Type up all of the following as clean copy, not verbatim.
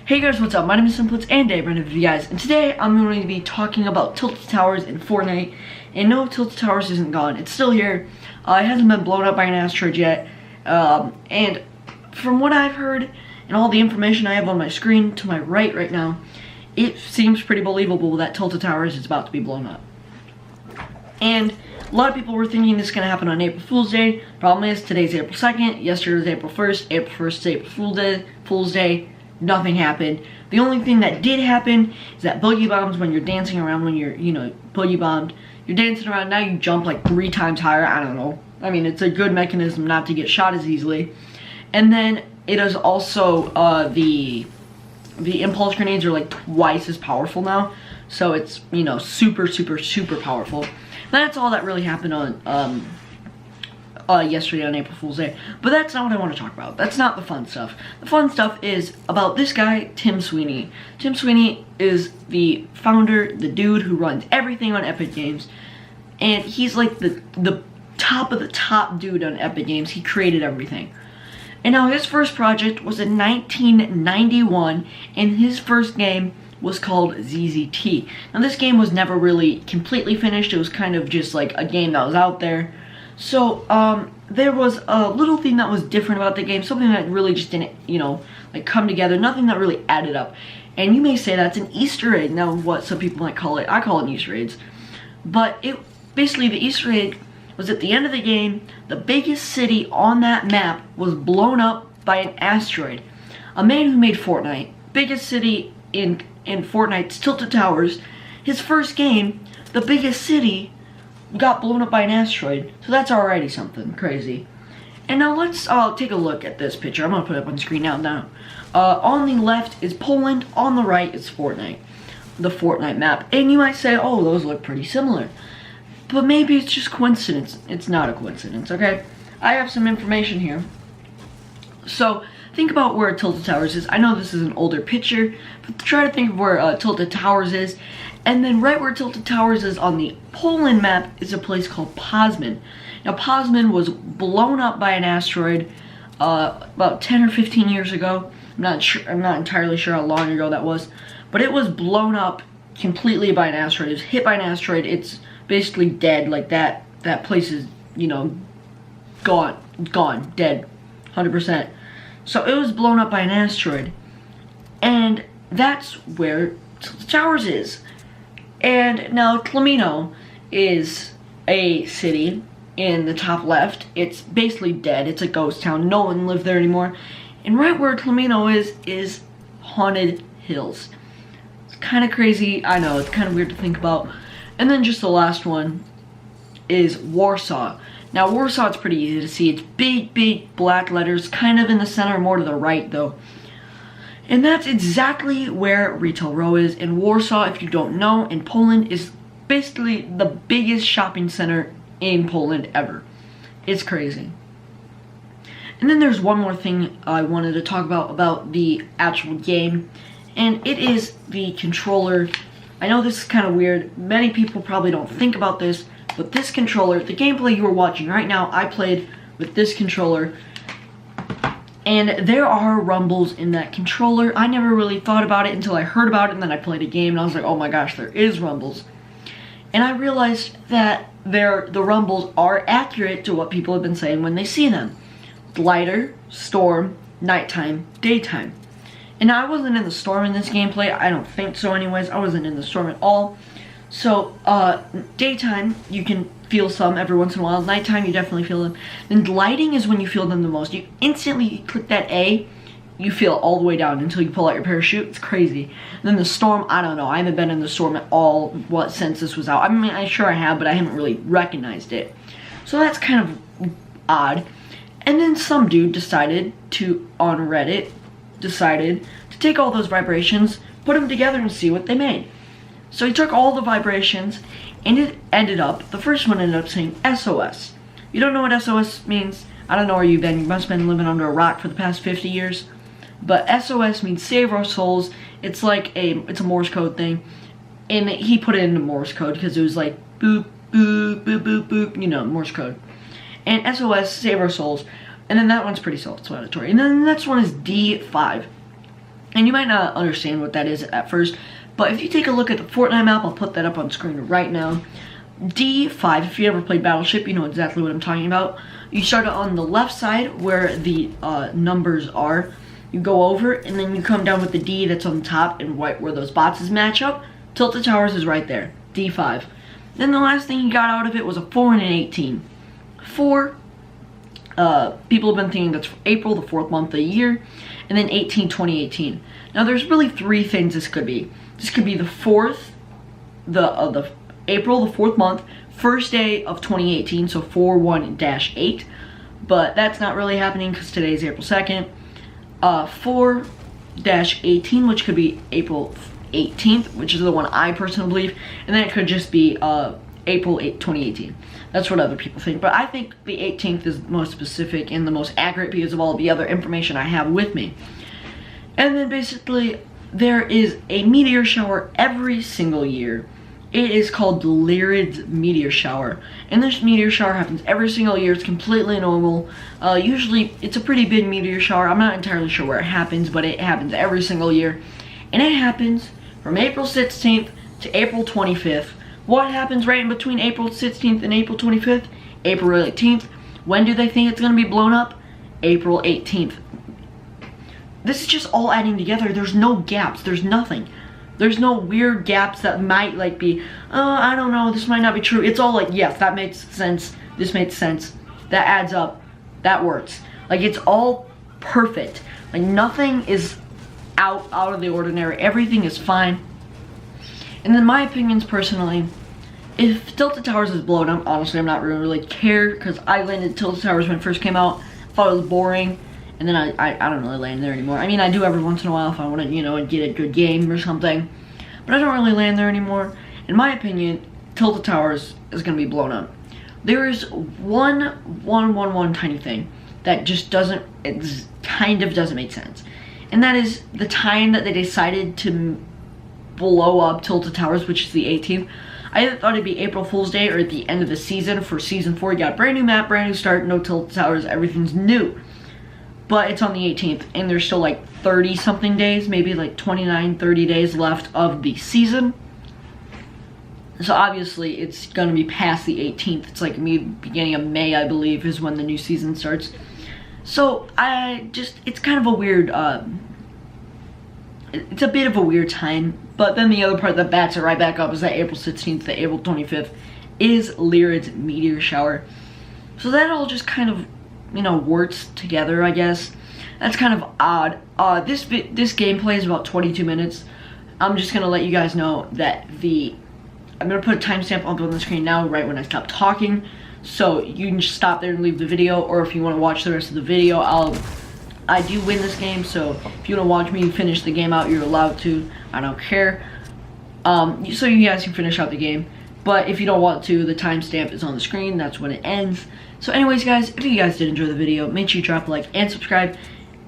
Hey guys, what's up? My name is Simplex and I run a video, guys, and today I'm going to be talking about Tilted Towers in Fortnite. And no, Tilted Towers isn't gone. It's still here. It hasn't been blown up by an asteroid yet. And from what I've heard and all the information I have on my screen to my right now, it seems pretty believable that Tilted Towers is about to be blown up. And a lot of people were thinking this is going to happen on April Fool's Day. Problem is, today's April 2nd, yesterday was April 1st, April 1st is April Fool's Day. Nothing happened. The only thing that did happen is that boogie bombs, when you're dancing around, when you're, boogie bombed, you're dancing around, now you jump like 3 times higher. I don't know. I mean, it's a good mechanism not to get shot as easily. And then it is also, the impulse grenades are like twice as powerful now. So it's, super powerful. That's all that really happened on, yesterday on April Fool's Day. But that's not what I want to talk about. That's not the fun stuff. The fun stuff is about this guy, Tim Sweeney. Tim Sweeney is the founder, the dude who runs everything on Epic Games. And he's like the top of the top dude on Epic Games. He created everything. And now his first project was in 1991, and his first game was called ZZT. Now this game was never really completely finished. It was kind of just like a game that was out there. So, there was a little thing that was different about the game, something that really just didn't, like come together, nothing that really added up. And you may say that's an Easter egg, now what some people might call it. I call it an Easter egg. But basically the Easter egg was at the end of the game, the biggest city on that map was blown up by an asteroid. A man who made Fortnite, biggest city in Fortnite's Tilted Towers, his first game, the biggest city got blown up by an asteroid. So that's already something crazy. And now let's take a look at this picture. I'm going to put it up on the screen now. On the left is Poland, on the right is Fortnite. The Fortnite map. And you might say, oh, those look pretty similar. But maybe it's just coincidence. It's not a coincidence, okay? I have some information here. So, think about where Tilted Towers is. I know this is an older picture, but try to think of where Tilted Towers is. And then right where Tilted Towers is on the Poland map is a place called Poznan. Now Poznan was blown up by an asteroid about 10 or 15 years ago. I'm not entirely sure how long ago that was. But it was blown up completely by an asteroid. It was hit by an asteroid. It's basically dead. Like that place is, gone, dead, 100%. So it was blown up by an asteroid. And that's where Tilted Towers is. And now Tlemino is a city in the top left. It's basically dead. It's a ghost town. No one lives there anymore. And right where Tlemino is Haunted Hills. It's kind of crazy. I know, it's kind of weird to think about. And then just the last one is Warsaw. Now Warsaw, it's pretty easy to see. It's big black letters, kind of in the center, more to the right though. And that's exactly where Retail Row is. In Warsaw, if you don't know, in Poland is basically the biggest shopping center in Poland ever. It's crazy. And then there's one more thing I wanted to talk about the actual game. And it is the controller. I know this is kind of weird. Many people probably don't think about this. But this controller, the gameplay you are watching right now, I played with this controller. And there are rumbles in that controller. I never really thought about it until I heard about it, and then I played a game, and I was like, oh my gosh, there is rumbles. And I realized that the rumbles are accurate to what people have been saying when they see them. Lighter, storm, nighttime, daytime. And I wasn't in the storm in this gameplay. I don't think so anyways. I wasn't in the storm at all. So, daytime, you can feel some every once in a while. Nighttime, you definitely feel them. Then lighting is when you feel them the most. You instantly click that A, you feel all the way down until you pull out your parachute. It's crazy. And then the storm, I don't know. I haven't been in the storm at all since this was out. I mean, I'm sure I have, but I haven't really recognized it. So that's kind of odd. And then some dude decided on Reddit, to take all those vibrations, put them together and see what they made. So he took all the vibrations, and it ended up, the first one ended up saying SOS. You don't know what SOS means? I don't know where you've been. You must have been living under a rock for the past 50 years. But SOS means save our souls. It's like it's a Morse code thing. And he put it into Morse code because it was like boop, boop, boop, boop, boop, Morse code. And SOS, save our souls. And then that one's pretty self-explanatory. And then the next one is D5. And you might not understand what that is at first, but if you take a look at the Fortnite map, I'll put that up on screen right now. D5, if you ever played Battleship, you know exactly what I'm talking about. You start on the left side where the numbers are. You go over, and then you come down with the D that's on the top and right where those boxes match up. Tilted Towers is right there, D5. Then the last thing you got out of it was a 4 and an 18. 4, people have been thinking that's April, the 4th month of the year, and then 18, 2018. Now there's really 3 things this could be. This could be the 4th, the April, the 4th month, first day of 2018, so 4-1-8, but that's not really happening because today is April 2nd. 4-18, which could be April 18th, which is the one I personally believe, and then it could just be April 8, 2018. That's what other people think, but I think the 18th is the most specific and the most accurate because of all the other information I have with me. And then basically, there is a meteor shower every single year. It is called the Lyrid's meteor shower, and this meteor shower happens every single year. It's completely normal. Usually, it's a pretty big meteor shower. I'm not entirely sure where it happens, but it happens every single year, and it happens from April 16th to April 25th. What happens right in between April 16th and April 25th? April 18th. When do they think it's going to be blown up? April 18th. This is just all adding together. There's no gaps. There's nothing. There's no weird gaps that might like be, oh, I don't know, this might not be true. It's all like, yes, that makes sense. This makes sense. That adds up. That works. Like, it's all perfect. Like, nothing is out of the ordinary. Everything is fine. And then my opinions personally, if Tilted Towers is blown up, honestly, I'm not really care, because I landed Tilted Towers when it first came out. Thought it was boring. And then I don't really land there anymore. I mean, I do every once in a while if I want to, you know, get a good game or something. But I don't really land there anymore. In my opinion, Tilted Towers is going to be blown up. There is one tiny thing that just doesn't, it kind of doesn't make sense. And that is the time that they decided to blow up Tilted Towers, which is the 18th. I either thought it'd be April Fool's Day or at the end of the season for Season 4. You got a brand new map, brand new start, no Tilted Towers, everything's new. But it's on the 18th, and there's still like 30-something days, maybe like 29, 30 days left of the season. So obviously, it's going to be past the 18th. It's like beginning of May, I believe, is when the new season starts. So, it's kind of a weird, it's a bit of a weird time. But then the other part that bats it right back up is that April 16th to April 25th is Lyrid's meteor shower. So that all just kind of, you know, works together, I guess. That's kind of odd. This gameplay is about 22 minutes. I'm just gonna let you guys know that I'm gonna put a timestamp up on the screen now, right when I stop talking, so you can just stop there and leave the video, or if you want to watch the rest of the video, I do win this game, so if you want to watch me finish the game out, you're allowed to. I don't care. So you guys can finish out the game. But if you don't want to, the timestamp is on the screen. That's when it ends. So anyways, guys, if you guys did enjoy the video, make sure you drop a like and subscribe.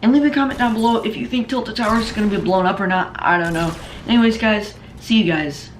And leave a comment down below if you think Tilted Towers is going to be blown up or not. I don't know. Anyways, guys, see you guys